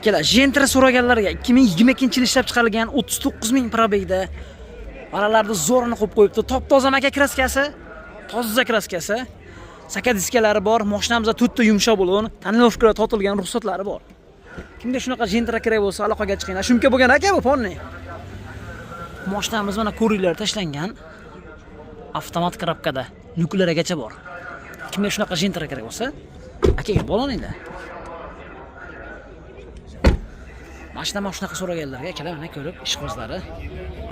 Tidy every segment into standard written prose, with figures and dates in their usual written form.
Akalar, Gentra so'raganlarga 2022-yil ishlab chiqarilgan 39 ming probegda aralarda zo'rini qo'yib qo'yibdi. Top-toza maka kraskasi, toza kraskasi. Saka diskalari bor, mashinamizda to'rtta yumshoq bo'lgan, tonirovkalar to'tilgan ruxsatlari bor. Kimda shunaqa Gentra kerak bo'lsa, aloqaga chiqinglar. Shunga bo'lgan aka bu ponni. Mashinamiz mana ko'ringlar tashlangan. Avtomat korobkada, lyuklarigacha bor. Kimga shunaqa Gentra kerak bo'lsa, akaga bo'linglar. Mashina shunaqa so'raganlarga akalar mana ko'rib, ishqibozlari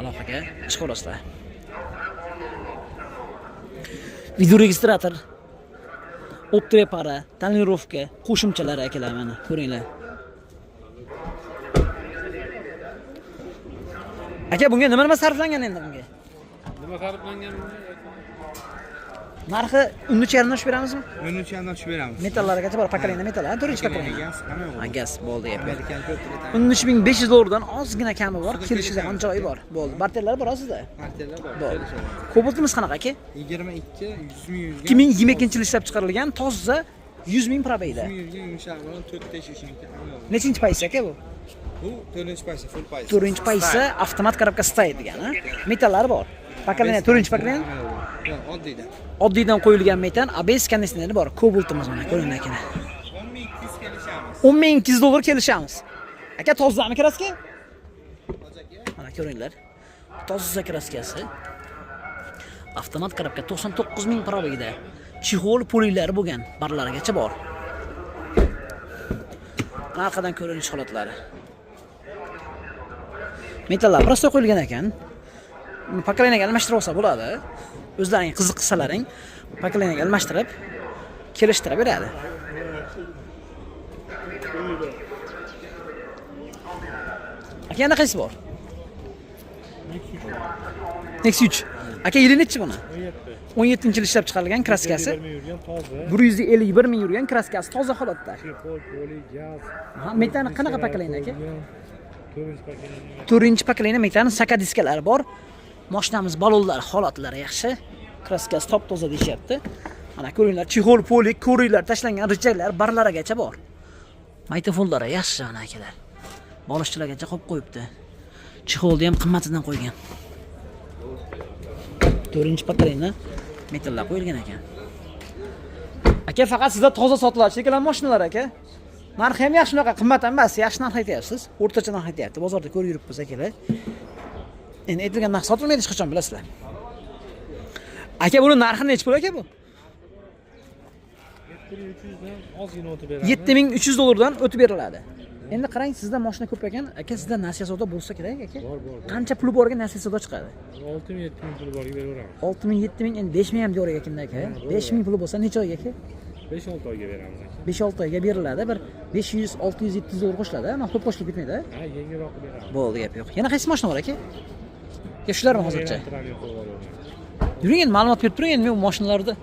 aloqaga chiqaverasizlar. Video registrator, optrepara, tonirovka, qo'shimchalari akalar mana ko'ringlar. Aka bunga nima sarflangan endi bunga? Nima sarflangan? Narxi 13 yarimdan tushib beramizmi? 13 yarimdan tushib beramiz. Metallarigacha bor, pakalina metal, 4 pakalina. Gaz bo'ldi gap. Amerikan 13500 dollardan ozgina kami bor, kelishiga ham joyi bor. Bo'ldi. Barterlar bor sizda? Barterlar bor. Bo'ldi. Kobaltimiz qanaqa aka? 22 100 ming yurgan. 2022-yil ishlab chiqarilgan toza 100 ming probeyda. 100 ming yurgan yumshoq bilan 4 teshishingga ham. Nechinchi paysa aka bu? Bu 4-paysa, full paysa. 4-paysa avtomat korobka stay degani. Metallari bor. Pakalina 4-pakalina. Yo'q, oddiydan. Oddiydan qo'yilgan metan, ABS konditsioneri bor. Kobaltimiz mana ko'ringlar aka. 10200 kelishamiz. 10200 dollar kelishamiz. Aka tozami kraska? Mana ko'ringlar. Toza kraskasi. Avtomat korobka 99 ming probegda. Chexol polilari bo'lgan, barlarigacha bor. Narxadan ko'rinish holatlari. Metallar prosto qo'yilgan ekan. Pakalinaga almashtirib olsa bo'ladi. O'zlaring qiziqsalaring, pakalinaga almashtirib kelishtirib beradi. Aka yana qaysi bor? Nexus 3. Aka yili nechi buni? 17-yil ishlab chiqarilgan kraskasi. 151 ming yurgan kraskasi toza holatda. Ha, metani qanaqa pakalina aka? 4-pakalina metani saka diskalari bor. Mashinamiz balonlar holatlari yaxshi. Kraskasi top-toza deyapti. Mana ko'ringlar, chexol poli, ko'ringlar tashlangan richaklar barlarigacha bor. Maytofonlari yaxshi mana akalar. Bolishchilargacha qo'yib qo'yibdi. Chexolni ham qimmatidan qo'ygan. 4-pakalina metallar qo'yilgan ekan. Aka faqat sizda toza sotiladi shekillan mashinalar aka. Narxi ham yaxshi, unaqa qimmat emas, yaxshi narx aytyapsiz. O'rtacha narx aytyapti. Bozorda ko'rib yuribmiz akalar. Endi aytilgan narx sotilmaydi hech qachon bilasizlar. Aka buni narxi necha pul aka bu? 7300 dan ozgina o'tib beradi. 7300 dollardan o'tib beriladi. Endi qarang, sizda mashina ko'p ekan, aka sizda nasiya savdo bo'lsa kerak aka. Bor. Qancha puli borga nasiya savdo chiqadi? 6000-7000 pul borga beraveramiz. 6000-7000 endi 5000 ham deyar ekan aka. 5000 puli bo'lsa necha oyga aka? 5-6 oyga beramiz aka. 5-6 oyga beriladi. Bir 500, 600, 700 dollar qo'shiladi. Mana ko'p qo'shilib ketmaydi. Ha, yengilroq beramiz. Bo'ldi, gap yo'q. Yana qaysi mashina bor aka? Ya shularmi hozircha? Yuring endi ma'lumot berib turing endi men bu mashinalarda.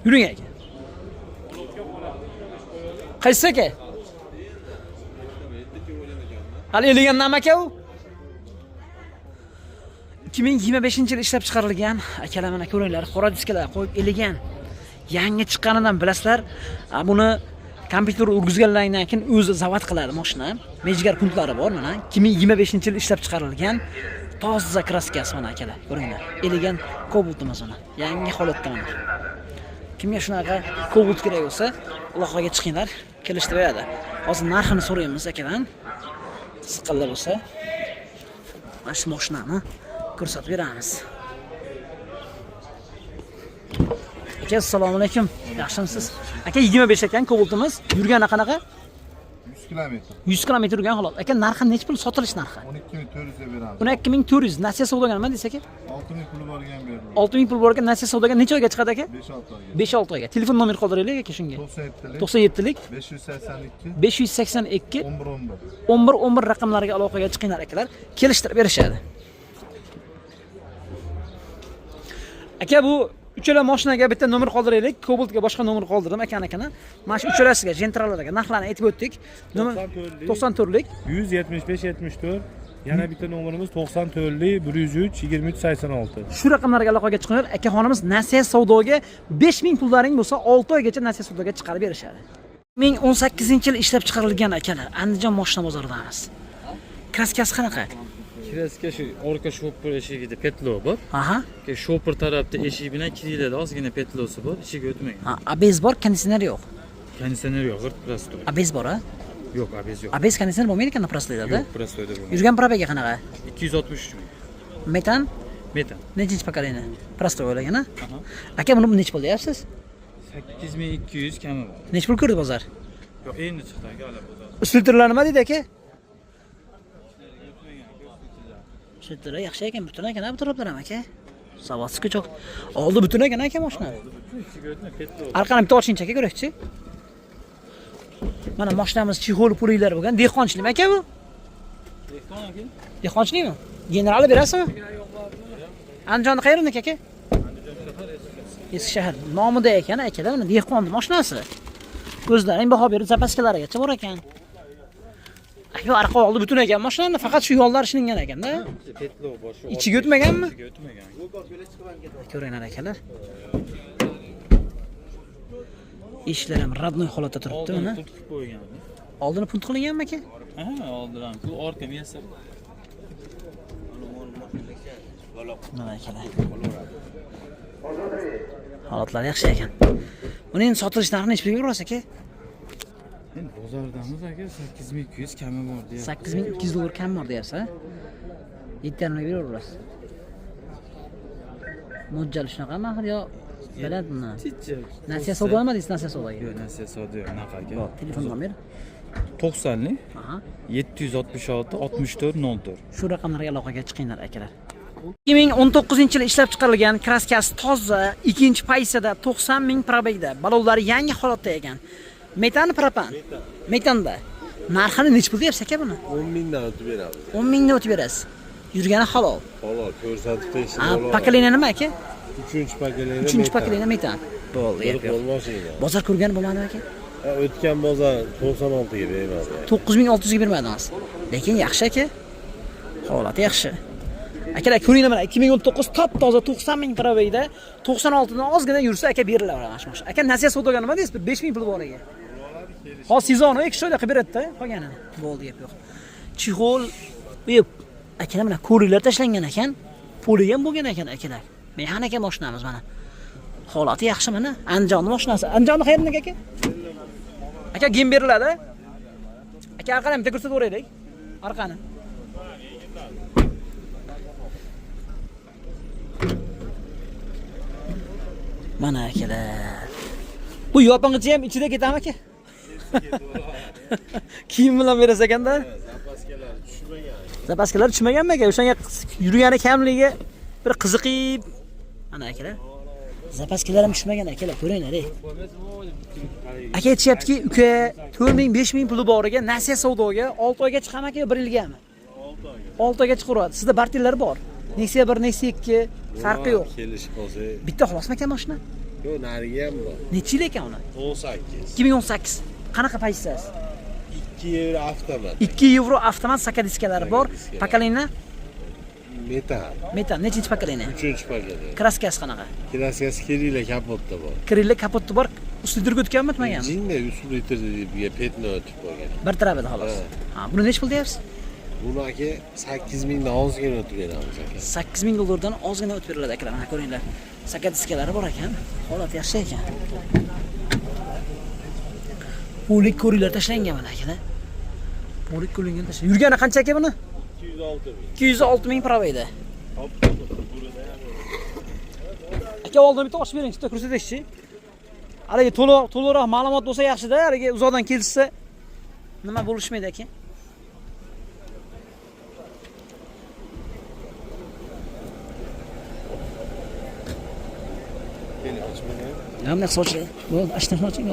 Yuring aka. Qaysi aka? Hali elegan nima aka u? 2025-yil ishlab chiqarilgan akalar mana ko'ringlar, qora diskalar qo'yib elegan. Yangi chiqqanidan bilasizlar, buni kompyuter urgizganlardan keyin o'zi zavod qiladi mashina. Mejgar punktlari bor mana. 2025-yil ishlab chiqarilgan toza kraskasi mana akalar. Ko'ringlar. Elegan Cobaltimiz mana. Yangi holatda mana. Kimga shunaqa Cobalt kerak bo'lsa, aloqaga chiqinglar, kelishtirib beradi. Hozir narxini so'raymiz akadan. Siqqanlar bo'lsa, mana shu mashinani ko'rsatib beramiz. Aka, assalomu alaykum. Yaxshimisiz? Aka 25 ekan Cobaltimiz. Yurgani qanaqa? 100 kilometr. 100 kilometr yurgan holat. Aka, narxi necha pul sotilish narxi? 12400 ga beramiz. 12400. Nasiya savdoga nima desa aka? 6000 puli borga ham beramiz. 6000 pul borga nasiya savdoga necha oyga chiqadi aka? 5-6 oyga. 5-6 oyga. Telefon nomeri qoldiraylik aka shunga. 97lik 582 582 582 11 11 raqamlariga aloqaga chiqinglar akalar. Kelishtirib berishadi. Aka, bu uchala mashinaga bitta nomer qoldiraylik. Cobaltga boshqa nomer qoldirdim akani. Mana shu uchalasiga Gentralarga narxlarni aytib o'tdik. Nomer 94lik 175-74. Yana bitta nomerimiz 94lik 103 23 86. Shu raqamlarga aloqaga chiqinglar. Akaxonimiz nasiya savdoga 5000 pullaring bo'lsa 6 oygacha nasiya savdoga chiqarib berishadi. 2018-yil ishlab chiqarilgan akalar. Andijon mashina bozoridamiz. Kraskasi qanaqa? Kraska shu orqa shopper eshigida petlo bor. Aha. Shopper tarafda eshik bilan kilida ozgina petlosi bor, ichiga o'tmagan. Ha, abez bor, konditsioner yo'q. Konditsioner yo'q, g'irt prostoy. Abez bor, ha? Yo'q, abez yo'q. Abez konditsioner bo'lmaydi ekan prostoylarda. Yo'q, prostoyda bo'lmaydi. Yurgan probega qanaqa? 263 ming. Metan? Metan. Nechinchi pokoleniya? Prostoy o'ylagan, ha? Aka, buni nech pul deyapsiz? 8200 kami bor. Nech pul ko'rdi bozor? Yo'q, endi chiqdi aka, hali bozor. Ustiltirlar nima deydi aka? Ustiltirlar yaxshi ekan, butun ekan, bu taraflar ham aka. Zavodskiy cho'q. Oldi butun ekan aka mashina. Ichiga o'tma, petlo. Arqani bitta ochingchi aka, ko'rakchi. Mana mashinamiz chexol pulinglar bo'lgan. Dehqonchilikmi aka bu? Dehqon aka. Dehqonchilikmi? Generalni berasizmi? Andijonda qayerdan aka? Eski shahar. Nomida ekan akalar, mana dehqonning mashinasi. Ko'zlaring baho berib zapaskalargacha bor ekan. Aka arqa oldi butun ekan mashinani, faqat shu yo'llar ishlangan ekanda. Petlo boshi. Ichiga o'tmaganmi? Ichiga o'tmagan. Ko'ringlar akalar. Ishlar ham radnoy holatda turibdi mana. Oldin qilib qo'ygan. Oldini punt qilinganmi aka? Ha, oldin. Bu orqa miyasi. Mana akalar. Holatlar yaxshi ekan. Uning sotilish narxi necha pulga berasiz aka? Endi bozordamiz aka 8200 kami bor deyapti. 8200 dollar kam bor deyapsiz, ha? 7 ga beraverasiz. Mo'ljal shunaqami axir yo biladimi? Nasiya savdonimi deysiz, nasiya savdoga? Yo'q, nasiya savdo yo'q, unaqa aka. Yo'q, telefon nomer. 90 Aha. 766 64 04. Shu raqamlarga aloqaga chiqinglar akalar. 2019-yil ishlab chiqarilgan kraskasi toza, ikkinchi paysada 90 ming probegda. Balonlari yangi holatda ekan. Metan, propan. Metanda. Narxini nech pul deyapsiz aka buni? 10 mingdan o'tib beramiz. 10 mingdan o'tib berasiz. Yurgani halol. Halol, ko'rsatib tekshirib Ha, olamiz. pokoleniya nima aka? 3-chi pokoleniya. 3-chi pokoleniya metan. Bo'ldi, Bir yo'q. qo'l mashina. Bozor ko'rgan bo'lmadimi aka? O'tgan bozor 96 ga bermadi. 9600 ga bermadingiz. Lekin yaxshi aka. Holati yaxshi. Akalar ko'ringlar mana 2019 top toza 90 ming probegda 96 dan ozgina yursa aka berilaveradi mana shu mashina. Aka nasiya savdoga nima deysiz? 5000 pul bor ekan. Hozir sezoni 2 oyda qilib beradi-da, qolganini. Bo'ldi, gap yo'q. Chixol, yo'q. Akalar mana ko'ringlar tashlangan ekan. Puli ham bo'lgan ekan akalar. Mexanika mashinamiz mana. Holati yaxshi mana. Andijonning mashinasi. Andijonning qayerdan aka? Aka gem beriladi. Aka arqani bitta ko'rsatib o'raylik. Arqani. Mana akalar. Bu yopingichi ham ichida ketami aka? Kiyim bilan berasiz ekanda? Zapaskalar tushmagan. Zapaskalar tushmaganmi aka? O'shanga yurgani kamligi bir qiziqib. Mana akalar. Zapaskalar ham tushmagan akalar, ko'ringlar. Aka aytishyaptiki, uka 4000, 5000 puli bor ekan, nasiya savdoga 6 oyga chiqami aka, 1 yilgami? 6 oyga chiqaveradi. Sizda bartillar bor. Nexia 1, Nexia 2 farqi yo'q. Kelishib qolsa. Bitta xolosmi aka mashina? Yo'q, nariga ham bor. Necha yil ekan uni? 18. 2018. Qanaqa paysasiz? 2 yevro avtomat. 2 yevro avtomat sakadiskalari bor. Pokoleniya Metal. metan. Nechinchi pokoleniya? 3-chi pokoleniya. Kraskasi qanaqa? Klaskasi kirila kapotda bor. Kirilla kapoti bor. Ustidirga o'tganmi, o'tmaganmi? Jinda 3 litrga petni o'tib qolgan. Bir tarafida xolos. Ha, buni nech pul deyapsiz? Buni aka 8 mingdan ozgina o'tib beramiz aka. 8000 dollardan ozgina o'tib beriladi akalar. Mana ko'ringlar. Sakadiskalari bor ekan. Holat yaxshi ekan. Polik ko'ringlar tashlangan mana akalar. Polik ko'ringan tashlangan. Yurgani qancha aka buni? 206 ming. 206 ming probeyda. Aka oldin bitta ochib bering, bitta ko'rsatishchi. Haligi to'liqroq ma'lumot bo'lsa yaxshi-da, haligi uzoqdan kelsa nima bo'lishmaydi aka. Nima sochli? Bu ashtan ochdim.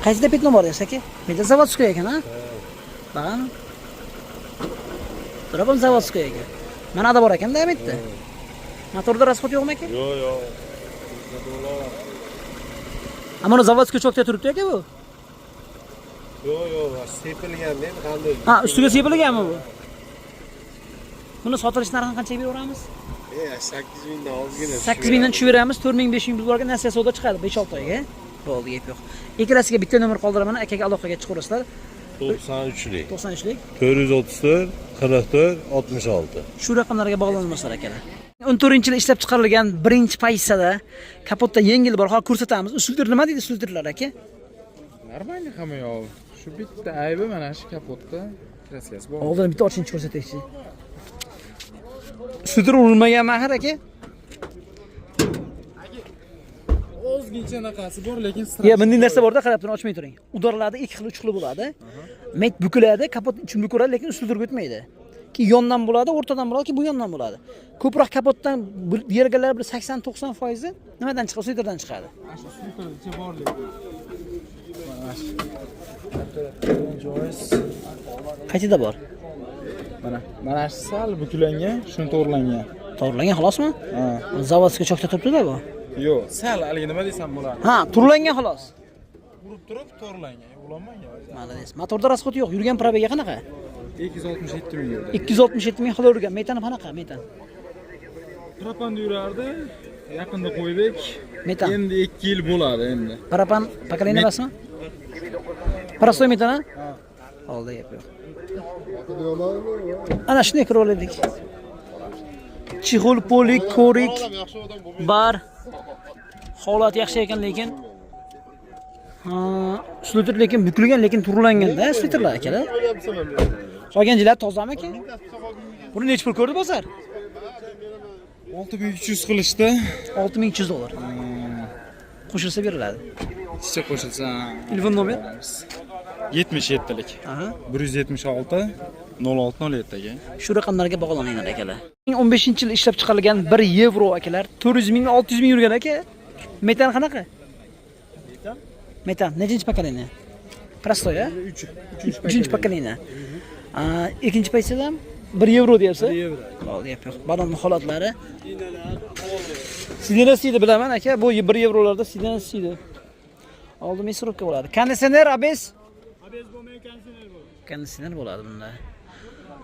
Qaysida petno bor deysiz aka? Menda zavodskoy ekan, ha? Bag'am. Turabam zavodskoy ekan. Mana da bor ekan-da, bitta. Motorda rasxod yo'qmi aka? Yo'q, yo'q. Ammo zavodskoy chokda turibdi aka bu. Yo'q, yo'q, sepilganda ham qanday? Ha, ustiga sepilganmi bu? Buni sotilish narxini qanchaga beraveramiz? 8 mingdan ozgina. 8 mingdan tushib beramiz, 4000, 5000 pul borga nasiya savdo chiqadi 5-6 oyga. Bo'ldi, gap yo'q. Ikkalasiga bitta nomer qoldiraman, akaga aloqaga chiqaverasizlar. 93lik. 93lik. 434 44 66. Shu raqamlarga bog'lanmaslar akalar. 14-yil ishlab chiqarilgan birinchi pozitsiyada kapotda yengil bor. Hozir ko'rsatamiz. Usuldir nima deydi usuldirlar aka? Нормально hamma yo'q. Shu bitta aybi mana shu kapotda kraskasi bor. Oldin bitta ochingchi ko'rsataychi. Usuldir urilmagan mahar aka. Ozgincha naqasi bor, lekin Ya bunday narsa borda, qarab turib ochmay turing. Udorlarda ikki xil, uch xil bo'ladi. Met bukiladi, kapot uchun bukiladi, lekin usuldirga o'tmaydi. Ki yondan bo'ladi, o'rtadan bo'ladi, ki bu yondan bo'ladi. Ko'proq kapotdan yergalar bir 80-90% nimadan chiqadi? Usuldirdan chiqadi. shu sultircha bor lekin. Qaytida bor? Mana shu sal buklangan, shuni to'g'rilangan. To'g'rilangan xolosmi? Ha. Zavodga cho'kda turibdi-da bu. Yo'q, sal haligi nima desam bo'ladi. Ha, turlangan xolos. Urib turib to'g'rilangan, ulanmagan. Malades. Motorda rasxoti yo'q. Yurgan probega qanaqa? 267 ming yurdi. 267 ming xilo yurgan. Metan qanaqa? Metan. Propanda yurardi, yaqinda qo'ydik. Metan. Endi 2 yil bo'ladi endi. Parapan pokoleniya emasmi? Prostoy metan ha? Oldi gap yo'q. Ana shunday kirib oldik. Chixol polik korik bar. Holat yaxshi ekan lekin sliter lekin bukilgan lekin turlanganda sliterlar akalar. Qolganjilar tozami aka? Buni necha pul ko'rdi bozor? 6300 qilishdi. $6300. Qo'shilsa beriladi. Ichcha qo'shilsa. Telefon nomer? 77lik. Aha. 176 0607 ga. Shu raqamlarga bog'laninglar akalar. 15-yil ishlab chiqarilgan 1 yevro akalar 400 ming 600 ming yurgan aka. Metan qanaqa? Metan nechinchi pokoleniya? Prostoy a? 3-chi pokoleniya. Ikkinchi pozitsiyada 1 yevro deyapsiz? 1 yevro. Oldi gap yo'q. Balon holatlari. Sidenasiydi bilaman aka, bu 1 yevrolarda sidenasiydi. Oldi mesurovka bo'ladi. Konditsioner abes? Abes bo'lmay konditsioner bo'ladi. Konditsioner bo'ladi bunda.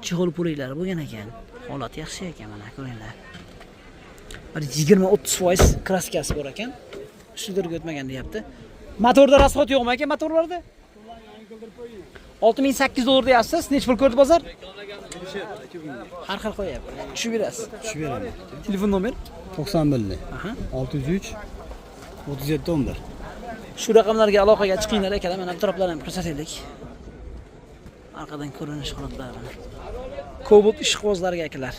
Chixol puliklari bo'lgan ekan. Holat yaxshi ekan mana ko'ringlar. Bir 20-30% kraskasi bor ekan. Usuldirga o'tmagan deyapti. Motorda rasxot yo'qmi aka motorlarda? $6800 deyapsiz. Necha pul ko'rdi bozor? Har xil qo'yapti. Tushib berasiz. Tushib beraman. Telefon nomer? 91. Aha. 603 37 11. Shu raqamlarga aloqaga chiqinglar akalar. Mana bu taraflarni ham ko'rsataylik. Arqadan ko'rinish holatlari mana. Cobalt ishqibozlariga akalar.